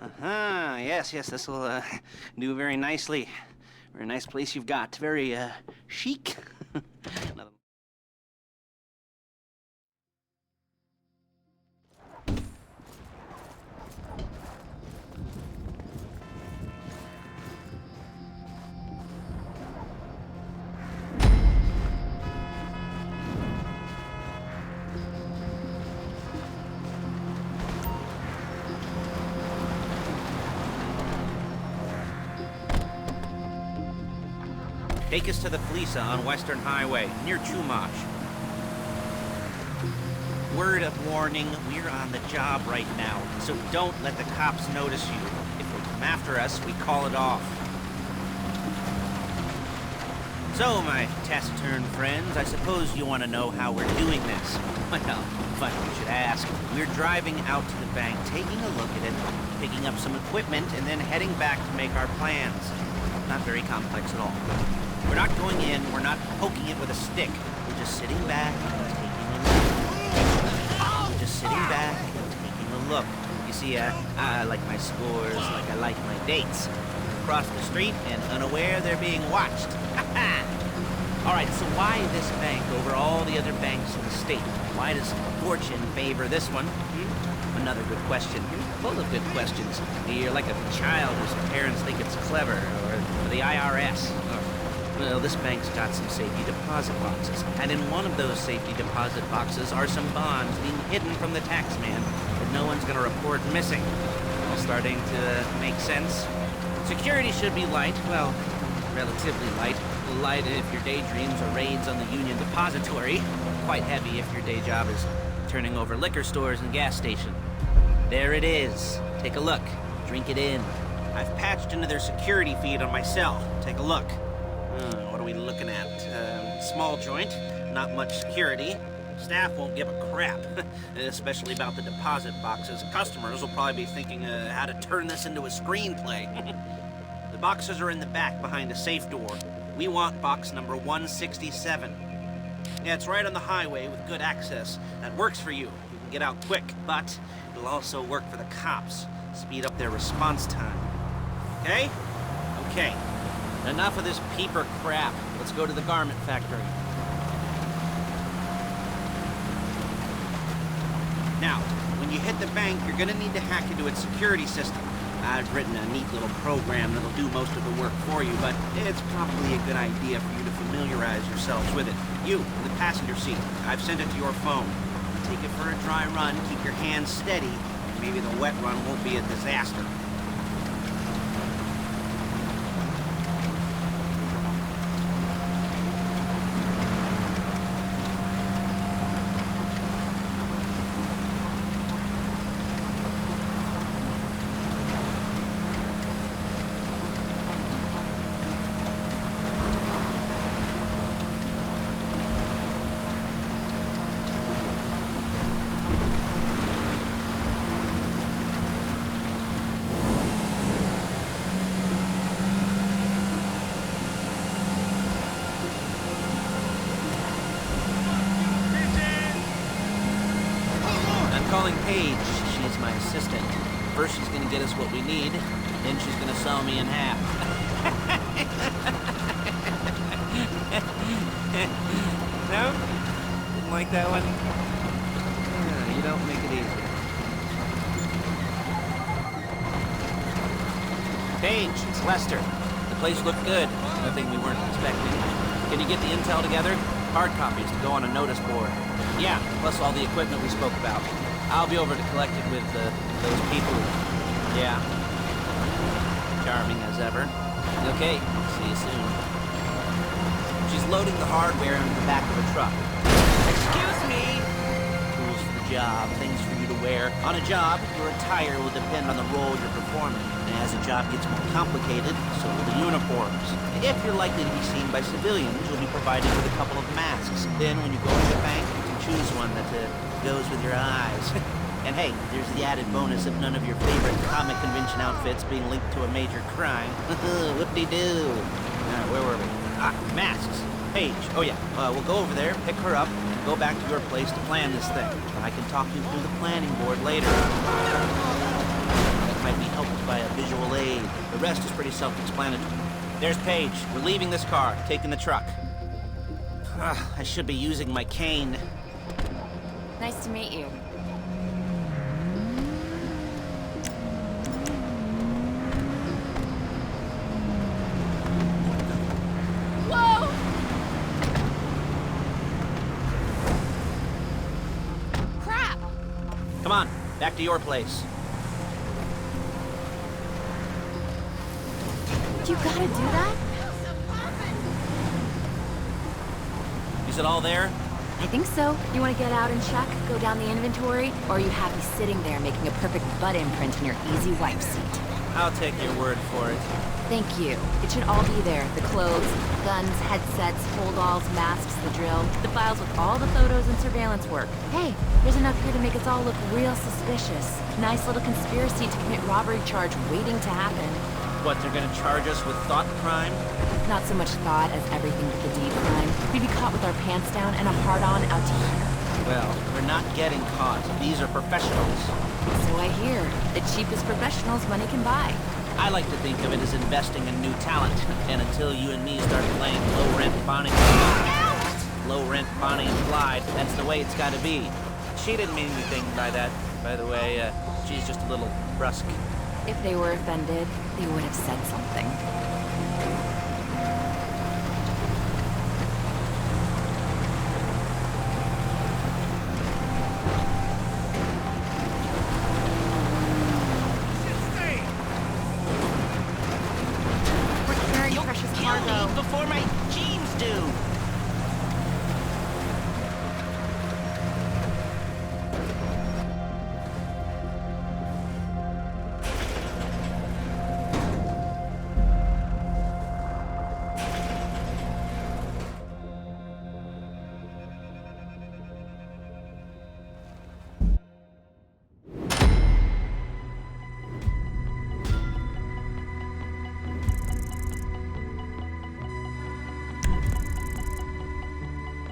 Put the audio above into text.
Yes, this will do very nicely. Very nice place you've got. Very chic. Take us to the Fleeca on Western Highway, near Chumash. Word of warning, we're on the job right now, so don't let the cops notice you. If they come after us, we call it off. So, my taciturn friends, I suppose you want to know how we're doing this. Well, funny you should ask. We're driving out to the bank, taking a look at it, picking up some equipment, and then heading back to make our plans. Not very complex at all. We're not going in, we're not poking it with a stick. We're just sitting back and taking a look. We're just sitting back and taking a look. You see, I like my scores like I like my dates. Across the street and unaware they're being watched. Alright, so why this bank over all the other banks in the state? Why does fortune favor this one? Another good question. Full of good questions. You're like a child whose parents think it's clever, or the IRS. Well, this bank's got some safety deposit boxes, and in one of those safety deposit boxes are some bonds being hidden from the tax man that no one's gonna report missing. All starting to make sense? Security should be light, well, relatively light. Light if your daydreams are raids on the Union Depository. Quite heavy if your day job is turning over liquor stores and gas stations. There it is. Take a look. Drink it in. I've patched into their security feed on my cell. Take a look. What are we looking at? Small joint, not much security. Staff won't give a crap, especially about the deposit boxes. Customers will probably be thinking how to turn this into a screenplay. The boxes are in the back behind a safe door. We want box number 167. Yeah, it's right on the highway with good access. That works for you. You can get out quick, but it'll also work for the cops. Speed up their response time. Okay? Okay. Enough of this peeper crap. Let's go to the garment factory. Now, when you hit the bank, you're gonna need to hack into its security system. I've written a neat little program that'll do most of the work for you, but it's probably a good idea for you to familiarize yourselves with it. You, in the passenger seat, I've sent it to your phone. Take it for a dry run, keep your hands steady, and maybe the wet run won't be a disaster. Calling Paige. She's my assistant. First she's gonna get us what we need, then she's gonna saw me in half. No? Didn't like that one? You don't make it easy. Paige, it's Lester. The place looked good. Nothing we weren't expecting. Can you get the intel together? Hard copies to go on a notice board. Yeah, plus all the equipment we spoke about. I'll be over to collect it with those people. Yeah. Charming as ever. Okay, see you soon. She's loading the hardware into the back of a truck. Excuse me! Tools for the job, things for you to wear. On a job, your attire will depend on the role you're performing. And as the job gets more complicated, so will the uniforms. If you're likely to be seen by civilians, you'll be provided with a couple of masks. Then when you go to the bank, you can choose one that goes with your eyes. And hey, there's the added bonus of none of your favorite comic convention outfits being linked to a major crime. Whoop-de-doo. Where were we? Masks. Paige. Oh yeah, we'll go over there, pick her up, and go back to your place to plan this thing. I can talk you through the planning board later. might be helped by a visual aid. The rest is pretty self-explanatory. There's Paige. We're leaving this car, taking the truck. I should be using my cane. Nice to meet you. Whoa! Crap! Come on, back to your place. You gotta do that? Is it all there? I think so. You want to get out and check, go down the inventory, or are you happy sitting there making a perfect butt imprint in your easy wipe seat? I'll take your word for it. Thank you. It should all be there. The clothes, guns, headsets, holdalls, masks, the drill, the files with all the photos and surveillance work. Hey, there's enough here to make us all look real suspicious. Nice little conspiracy to commit robbery charge waiting to happen. What, they're gonna charge us with thought crime? Not so much thought as everything but the deed crime. We'd be caught with our pants down and a hard-on out to here. Well, we're not getting caught. These are professionals. So I hear. The cheapest professionals money can buy. I like to think of it as investing in new talent. And until you and me start playing low-rent Bonnie and Clyde, that's the way it's gotta be. She didn't mean anything by that, by the way. She's just a little brusque. If they were offended, they would have said something.